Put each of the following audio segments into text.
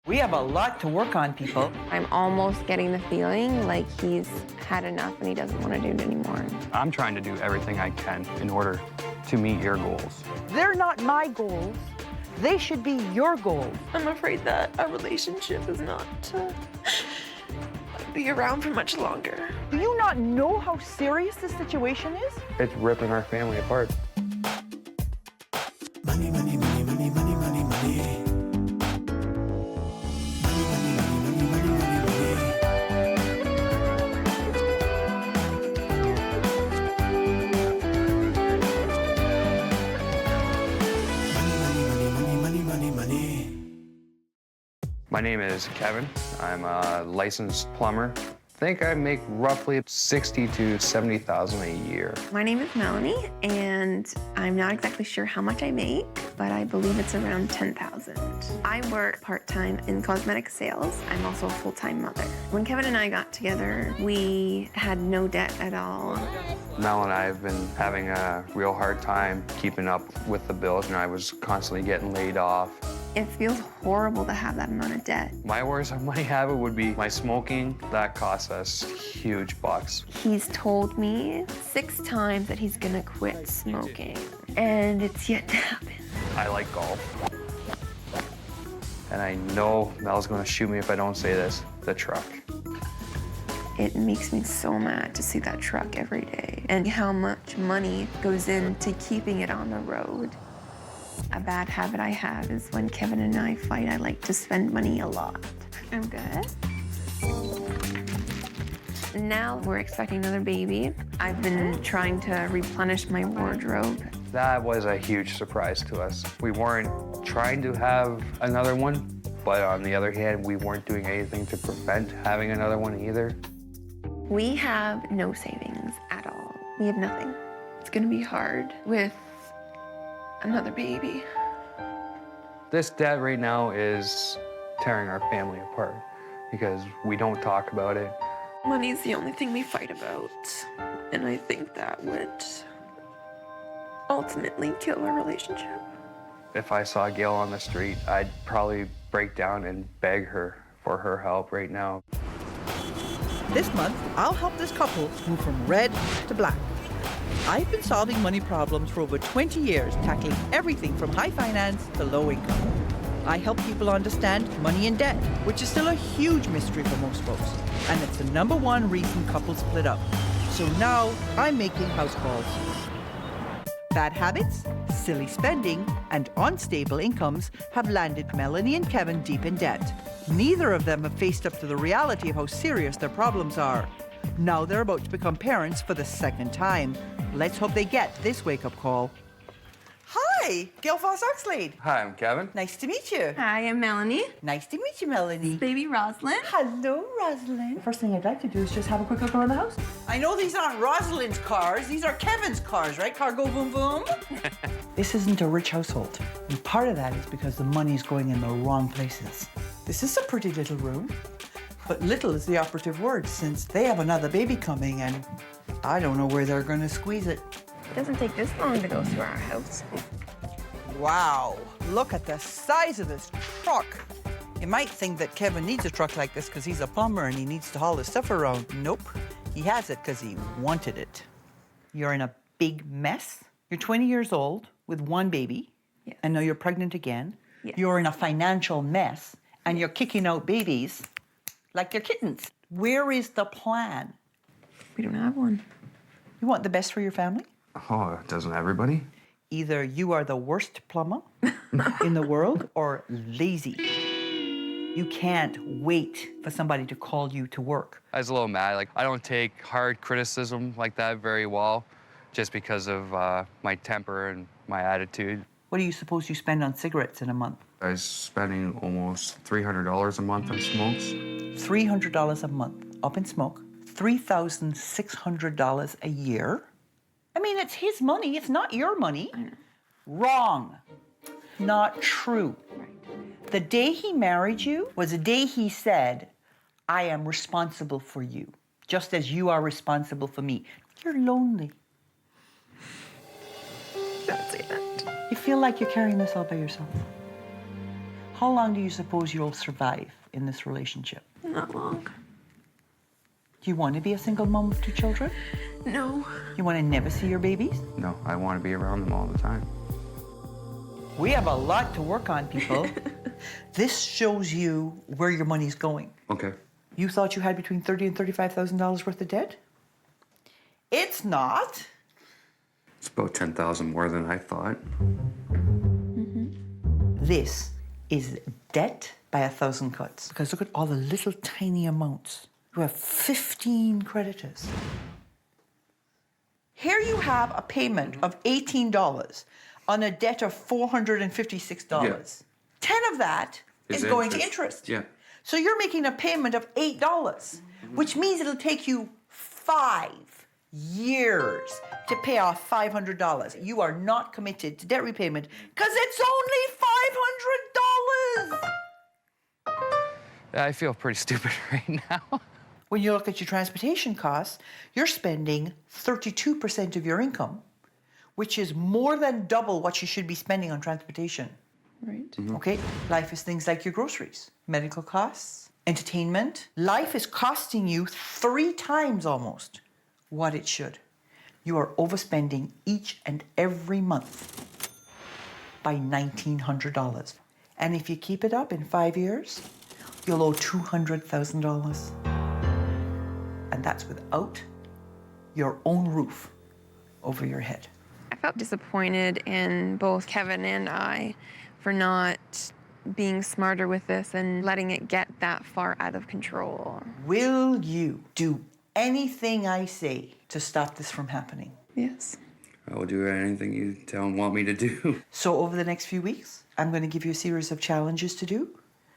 We have a lot to work on, people. I'm almost getting the feeling like he's had enough and he doesn't want to do it anymore. I'm trying to do everything I can in order to meet your goals. They're not my goals. They should be your goals. I'm afraid that our relationship is not be around for much longer. Do you not know how serious this situation is? It's ripping our family apart. Money, money, money, money, money, money, money. My name is Kevin. I'm a licensed plumber. I think I make roughly 60 to 70,000 a year. My name is Melanie, and I'm not exactly sure how much I make, but I believe it's around 10,000. I work part-time in cosmetic sales. I'm also a full-time mother. When Kevin and I got together, we had no debt at all. Mel and I have been having a real hard time keeping up with the bills, and I was constantly getting laid off. It feels horrible to have that amount of debt. My worst money habit would be my smoking. That costs us huge bucks. He's told me 6 times that he's gonna quit smoking, and it's yet to happen. I like golf. And I know Mel's gonna shoot me if I don't say this, the truck. It makes me so mad to see that truck every day and how much money goes into keeping it on the road. A bad habit I have is when Kevin and I fight, I like to spend money a lot. I'm good. Now we're expecting another baby. I've been trying to replenish my wardrobe. That was a huge surprise to us. We weren't trying to have another one, but on the other hand, we weren't doing anything to prevent having another one either. We have no savings at all. We have nothing. It's gonna be hard with another baby. This debt right now is tearing our family apart because we don't talk about it. Money's the only thing we fight about, and I think that would ultimately kill our relationship. If I saw Gail on the street, I'd probably break down and beg her for her help right now. This month, I'll help this couple move from red to black. I've been solving money problems for over 20 years, tackling everything from high finance to low income. I help people understand money and debt, which is still a huge mystery for most folks. And it's the #1 reason couples split up. So now I'm making house calls. Bad habits, silly spending, and unstable incomes have landed Melanie and Kevin deep in debt. Neither of them have faced up to the reality of how serious their problems are. Now they're about to become parents for the 2nd time. Let's hope they get this wake-up call. Hi, Gail Foss-Oxlade. Hi, I'm Kevin. Nice to meet you. Hi, I'm Melanie. Nice to meet you, Melanie. Baby Rosalind. Hello, Rosalind. The first thing I'd like to do is just have a quick look around the house. I know these aren't Rosalind's cars. These are Kevin's cars, right? Car go boom boom. This isn't a rich household. And part of that is because the money's going in the wrong places. This is a pretty little room. But little is the operative word since they have another baby coming and I don't know where they're going to squeeze it. It doesn't take this long to go through our house. Wow, look at the size of this truck. You might think that Kevin needs a truck like this because he's a plumber and he needs to haul his stuff around. Nope, he has it because he wanted it. You're in a big mess. You're 20 years old with 1 baby. Yes. And now you're pregnant again. Yes. You're in a financial mess and you're kicking out babies like they're kittens. Where is the plan? We don't have one. You want the best for your family? Oh, doesn't everybody? Either you are the worst plumber in the world or lazy. You can't wait for somebody to call you to work. I was a little mad. Like, I don't take hard criticism like that very well just because of my temper and my attitude. What do you suppose you spend on cigarettes in a month? I was spending almost $300 a month on smokes. $300 a month up in smoke, $3,600 a year. I mean, it's his money, it's not your money. I know. Wrong. Not true. Right. The day he married you was the day he said, I am responsible for you, just as you are responsible for me. You're lonely. That's it. You feel like you're carrying this all by yourself. How long do you suppose you'll survive in this relationship? Not long. Do you want to be a single mom with 2 children? No. You want to never see your babies? No, I want to be around them all the time. We have a lot to work on, people. This shows you where your money's going. Okay. You thought you had between $30,000 and $35,000 worth of debt? It's not. It's about 10,000 more than I thought. This is debt by 1,000 cuts. Because look at all the little tiny amounts. You have 15 creditors. Here you have a payment of $18 on a debt of $456. Yeah. 10 of that is going to interest. Yeah. So you're making a payment of $8, which means it'll take you 5 years to pay off $500. You are not committed to debt repayment because it's only $500. I feel pretty stupid right now. When you look at your transportation costs, you're spending 32% of your income, which is more than double what you should be spending on transportation. Right. Okay? Life is things like your groceries, medical costs, entertainment. Life is costing you 3 times almost what it should. You are overspending each and every month by $1,900. And if you keep it up in 5 years, you'll owe $200,000. And that's without your own roof over your head. I felt disappointed in both Kevin and I for not being smarter with this and letting it get that far out of control. Will you do anything I say to stop this from happening? Yes. I will do anything you tell and want me to do. So over the next few weeks, I'm going to give you a series of challenges to do.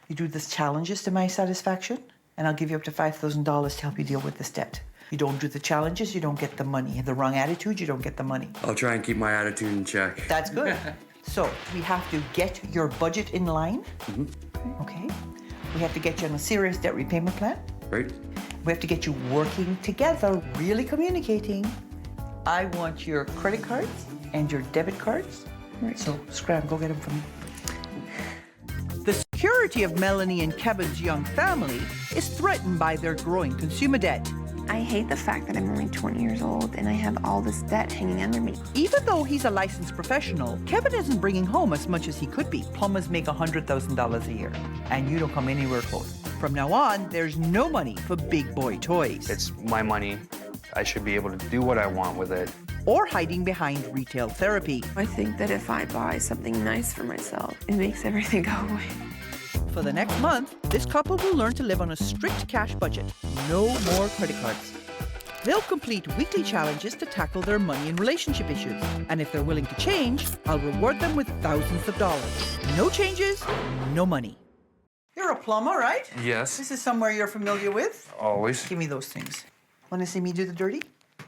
You do these challenges to my satisfaction, and I'll give you up to $5,000 to help you deal with this debt. You don't do the challenges, you don't get the money. You have the wrong attitude, you don't get the money. I'll try and keep my attitude in check. That's good. So we have to get your budget in line. Okay. We have to get you on a serious debt repayment plan. Right? We have to get you working together, really communicating. I want your credit cards and your debit cards. Right. So scram, go get them for me. The security of Melanie and Kevin's young family is threatened by their growing consumer debt. I hate the fact that I'm only 20 years old and I have all this debt hanging under me. Even though he's a licensed professional, Kevin isn't bringing home as much as he could be. Plumbers make $100,000 a year, and you don't come anywhere close. From now on, there's no money for big boy toys. It's my money. I should be able to do what I want with it. Or hiding behind retail therapy. I think that if I buy something nice for myself, it makes everything go away. For the next month, this couple will learn to live on a strict cash budget. No more credit cards. They'll complete weekly challenges to tackle their money and relationship issues. And if they're willing to change, I'll reward them with thousands of dollars. No changes, no money. You're a plumber, right? Yes. This is somewhere you're familiar with. Always. Give me those things. Want to see me do the dirty?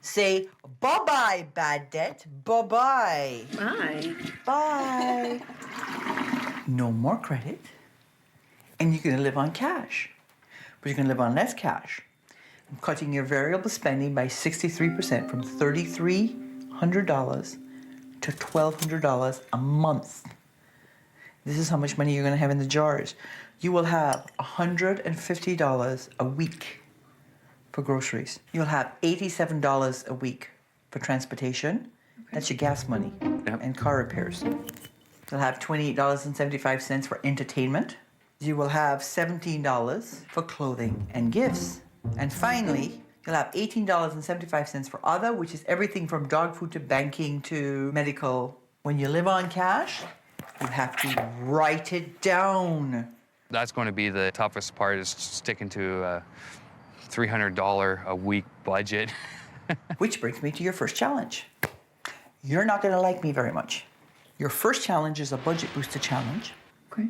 Say bye-bye, bad debt. Bye-bye. Bye. Bye. No more credit. And you're going to live on cash. But you're going to live on less cash. I'm cutting your variable spending by 63% from $3,300 to $1,200 a month. This is how much money you're going to have in the jars. You will have $150 a week for groceries. You'll have $87 a week for transportation. That's your gas money and car repairs. You'll have $28.75 for entertainment. You will have $17 for clothing and gifts. And finally, you'll have $18.75 for other, which is everything from dog food to banking to medical. When you live on cash, you have to write it down. That's going to be the toughest part, is sticking to a $300 a week budget. Which brings me to your first challenge. You're not going to like me very much. Your first challenge is a budget booster challenge. Okay.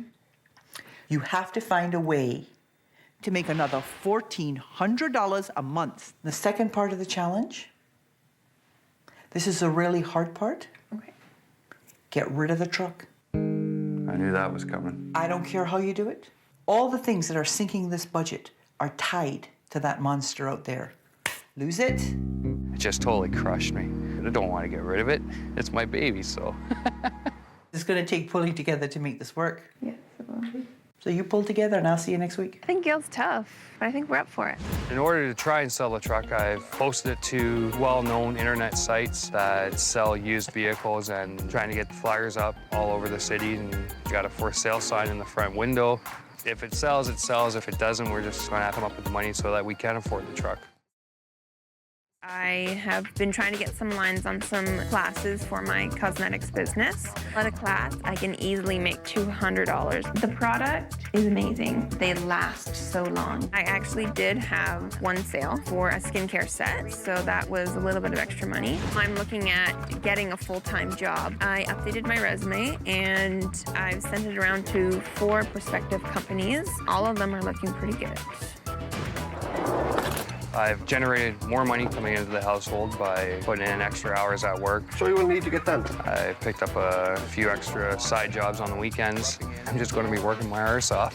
You have to find a way to make another $1,400 a month. The second part of the challenge, this is a really hard part. Okay. Get rid of the truck. I knew that was coming. I don't care how you do it. All the things that are sinking this budget are tied to that monster out there. Lose it. It just totally crushed me. I don't want to get rid of it. It's my baby, so. It's going to take pulling together to make this work. Yes, it will. So you pull together and I'll see you next week. I think Gail's tough, but I think we're up for it. In order to try and sell the truck, I've posted it to well-known internet sites that sell used vehicles and trying to get the flyers up all over the city, and got a for sale sign in the front window. If it sells, it sells. If it doesn't, we're just gonna have to come up with the money so that we can afford the truck. I have been trying to get some lines on some classes for my cosmetics business. At a class, I can easily make $200. The product is amazing. They last so long. I actually did have one sale for a skincare set, so that was a little bit of extra money. I'm looking at getting a full-time job. I updated my resume and I've sent it around to 4 prospective companies. All of them are looking pretty good. I've generated more money coming into the household by putting in extra hours at work. So you will need to get done. I picked up a few extra side jobs on the weekends. I'm just going to be working my arse off.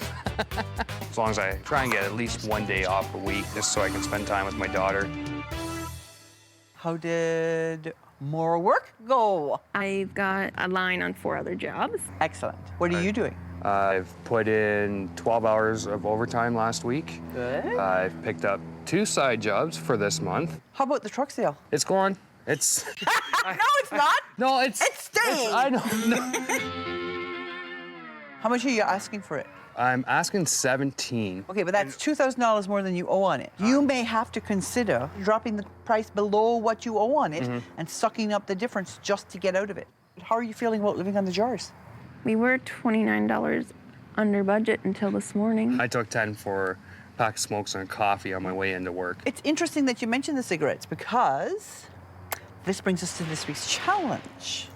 As long as I try and get at least one day off a week, just so I can spend time with my daughter. How did more work go? I've got a line on 4 other jobs. Excellent. What are you doing? I've put in 12 hours of overtime last week. Good. I've picked up 2 side jobs for this month. How about the truck sale? It's going. It's. No, it's not. No, it's. It's staying. I don't know. How much are you asking for it? I'm asking 17. Okay, but that's $2,000 more than you owe on it. You may have to consider dropping the price below what you owe on it and sucking up the difference just to get out of it. How are you feeling about living on the jars? We were $29 under budget until this morning. I took 10 for a pack of smokes and coffee on my way into work. It's interesting that you mentioned the cigarettes because this brings us to this week's challenge.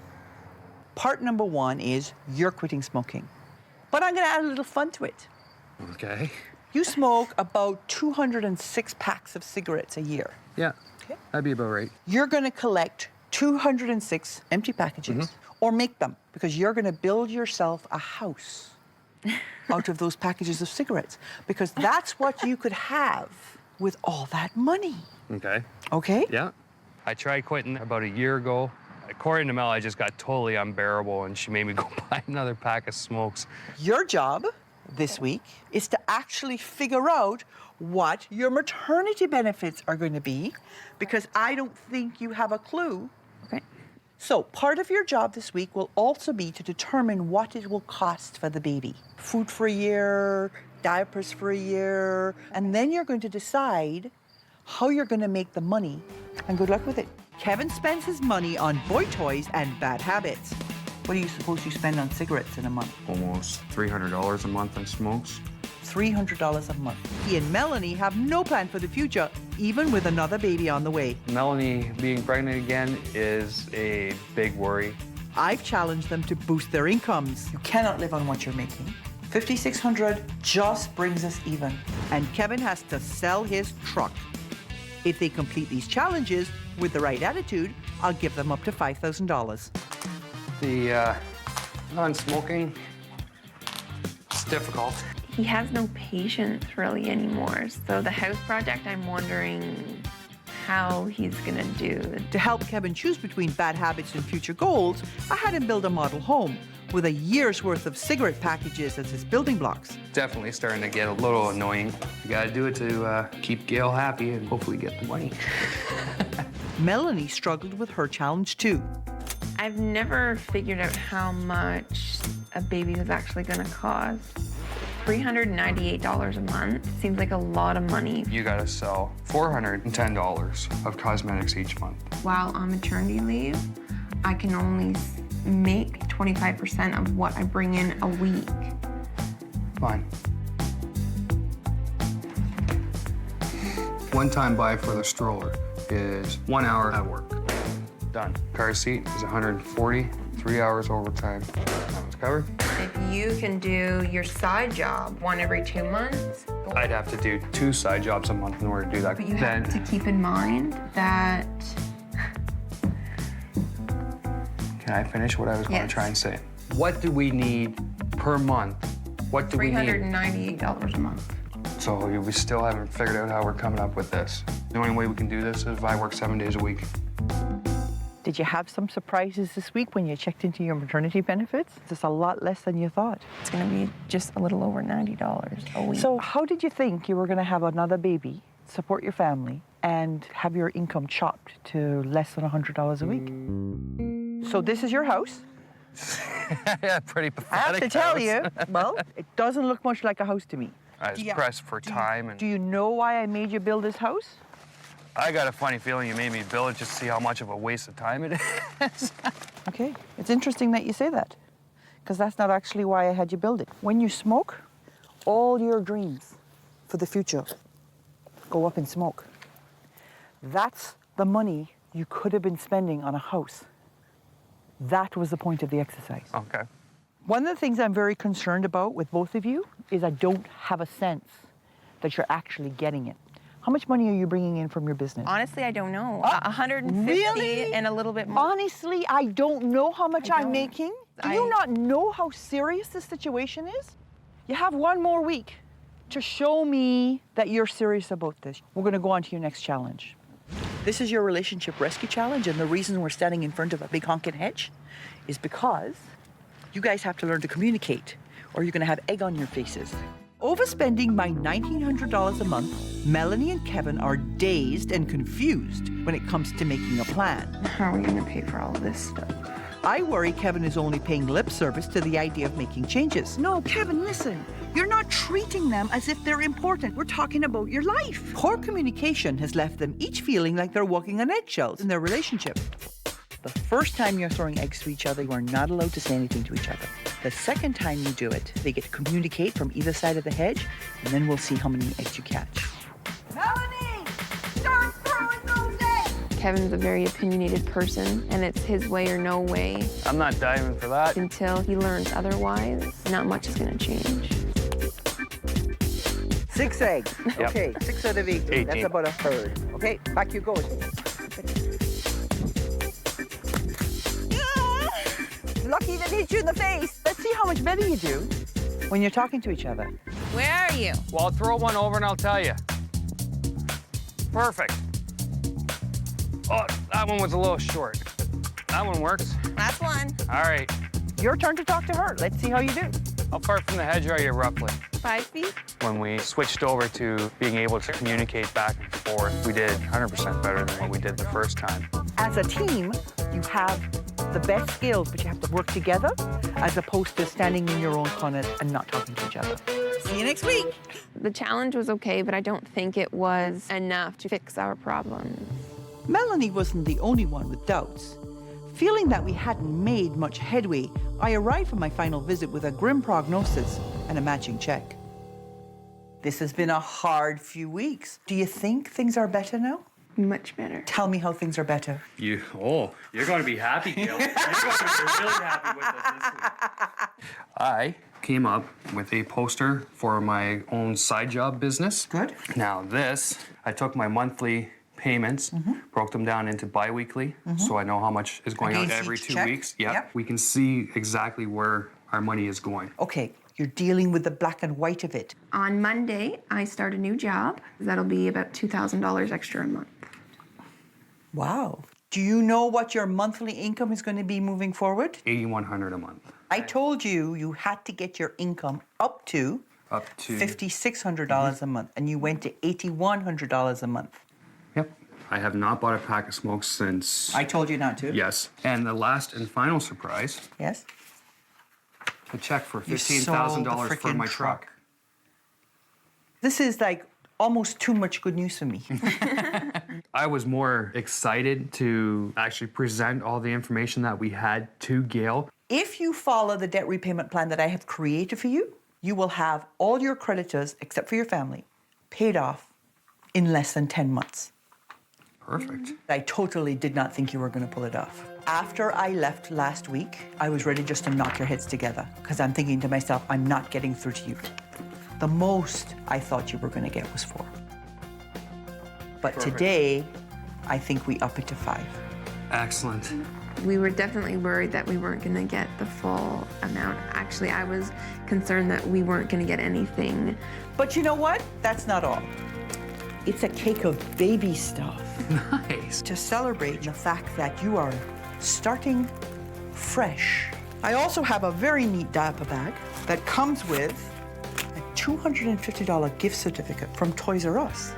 Part number 1 is you're quitting smoking. But I'm going to add a little fun to it. Okay. You smoke about 206 packs of cigarettes a year. Yeah. Okay. That'd be about right. You're going to collect 206 empty packages or make them because you're going to build yourself a house out of those packages of cigarettes because that's what you could have with all that money. Okay. Okay? Yeah. I tried quitting about a year ago. According to Mel, I just got totally unbearable and she made me go buy another pack of smokes. Your job this week is to actually figure out what your maternity benefits are going to be because I don't think you have a clue. Okay. So part of your job this week will also be to determine what it will cost for the baby. Food for a year, diapers for a year, and then you're going to decide how you're going to make the money, and good luck with it. Kevin spends his money on boy toys and bad habits. What do you suppose you spend on cigarettes in a month? Almost $300 a month on smokes. $300 a month. He and Melanie have no plan for the future, even with another baby on the way. Melanie being pregnant again is a big worry. I've challenged them to boost their incomes. You cannot live on what you're making. $5,600 just brings us even. And Kevin has to sell his truck. If they complete these challenges with the right attitude, I'll give them up to $5,000. The non-smoking, it's difficult. He has no patience really anymore. So the house project, I'm wondering how he's gonna do. To help Kevin choose between bad habits and future goals, I had him build a model home with a year's worth of cigarette packages as his building blocks. Definitely starting to get a little annoying. You gotta do it to keep Gail happy and hopefully get the money. Melanie struggled with her challenge too. I've never figured out how much a baby is actually gonna cost. $398 a month seems like a lot of money. You gotta sell $410 of cosmetics each month. While on maternity leave, I can only make 25% of what I bring in a week. Fine. One-time buy for the stroller is 1 hour at work. Done. Car seat is $140, 3 hours overtime. That was covered. If you can do your side job 1 every 2 months, I'd have to do 2 side jobs a month in order to do that. but you have to keep in mind that Can I finish what I was going to Yes. try and say? What do we need per month? What do we need? $398 a month. So we still haven't figured out how we're coming up with this. The only way we can do this is if I work 7 days a week. Did you have some surprises this week when you checked into your maternity benefits? It's a lot less than you thought. It's going to be just a little over $90 a week. So how did you think you were going to have another baby, support your family, and have your income chopped to less than $100 a week? So this is your house. Yeah, pretty pathetic. I have to tell house. you, well, it doesn't look much like a house to me. I was pressed for time. And Do you know why I made you build this house? I got a funny feeling you made me build it just to see how much of a waste of time it is. Okay, it's interesting that you say that, because that's not actually why I had you build it. When you smoke, all your dreams for the future go up in smoke. That's the money you could have been spending on a house. That was the point of the exercise. Okay. One of the things I'm very concerned about with both of you is I don't have a sense that you're actually getting it. How much money are you bringing in from your business? Honestly, I don't know. Oh, 150 really? and a little bit more. Honestly, I don't know how much I I'm don't. making. Do you not know how serious this situation is? You have one more week to show me that you're serious about this. We're going to go on to your next challenge. This is your relationship rescue challenge, and the reason we're standing in front of a big honking hedge is because you guys have to learn to communicate, or you're going to have egg on your faces. Overspending by $1,900 a month, Melanie and Kevin are dazed and confused when it comes to making a plan. How are we going to pay for all of this stuff? I worry Kevin is only paying lip service to the idea of making changes. No, Kevin, listen. You're not treating them as if they're important. We're talking about your life. Poor communication has left them each feeling like they're walking on eggshells in their relationship. The first time you're throwing eggs to each other, you are not allowed to say anything to each other. The second time you do it, they get to communicate from either side of the hedge, and then we'll see how many eggs you catch. Melanie! Start throwing those eggs! Kevin's a very opinionated person, and it's his way or no way. I'm not diving for that. Until he learns otherwise, not much is going to change. 6 eggs. Yep. Okay, 6 out of 18. 18. That's about a third. Okay, back you go. Lucky that hit you in the face. Let's see how much better you do when you're talking to each other. Where are you? Well, I'll throw one over and I'll tell you. Perfect. Oh, that one was a little short. That one works. Last one. All right. Your turn to talk to her. Let's see how you do. How far from the hedge are you roughly? 5 feet. When we switched over to being able to communicate back and forth, we did 100% better than what we did the first time. As a team, you have the best skills, but you have to work together as opposed to standing in your own corner and not talking to each other. See you next week. The challenge was okay, but I don't think it was enough to fix our problems. Melanie wasn't the only one with doubts. Feeling that we hadn't made much headway, I arrived for my final visit with a grim prognosis and a matching check. This has been a hard few weeks. Do you think things are better now? Much better. Tell me how things are better. You're going to be happy, Gail. You're going to be really happy with us this week. I came up with a poster for my own side job business. Good. Now this, I took my monthly payments, broke them down into bi-weekly, so I know how much is going out Against every each 2 check? weeks. Yep. We can see exactly where our money is going. Okay, you're dealing with the black and white of it. On Monday, I start a new job. That'll be about $2,000 extra a month. Wow. Do you know what your monthly income is going to be moving forward? $8,100 a month. I told you you had to get your income up to $5,600 a month, and you went to $8,100 a month. Yep. I have not bought a pack of smokes since... I told you not to. Yes. And the last and final surprise, Yes? a check for You sold the $15,000 for frickin' my truck. truck. This is like almost too much good news for me. I was more excited to actually present all the information that we had to Gail. If you follow the debt repayment plan that I have created for you, you will have all your creditors, except for your family, paid off in less than 10 months. Perfect. I totally did not think you were going to pull it off. After I left last week, I was ready just to knock your heads together because I'm thinking to myself, I'm not getting through to you. The most I thought you were going to get was 4. But today, I think we up it to 5. Excellent. We were definitely worried that we weren't going to get the full amount. Actually, I was concerned that we weren't going to get anything. But you know what? That's not all. It's a cake of baby stuff. Nice. To celebrate the fact that you are starting fresh. I also have a very neat diaper bag that comes with a $250 gift certificate from Toys R Us.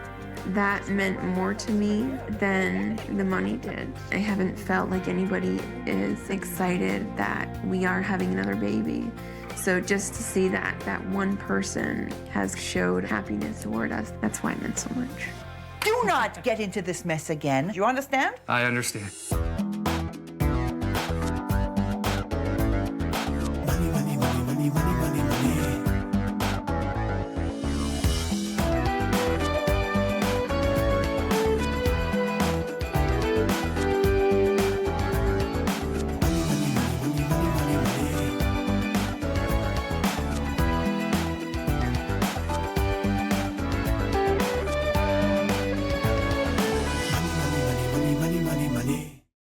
That meant more to me than the money did. I haven't felt like anybody is excited that we are having another baby. So just to see that one person has showed happiness toward us, that's why it meant so much. Do not get into this mess again. Do you understand? I understand.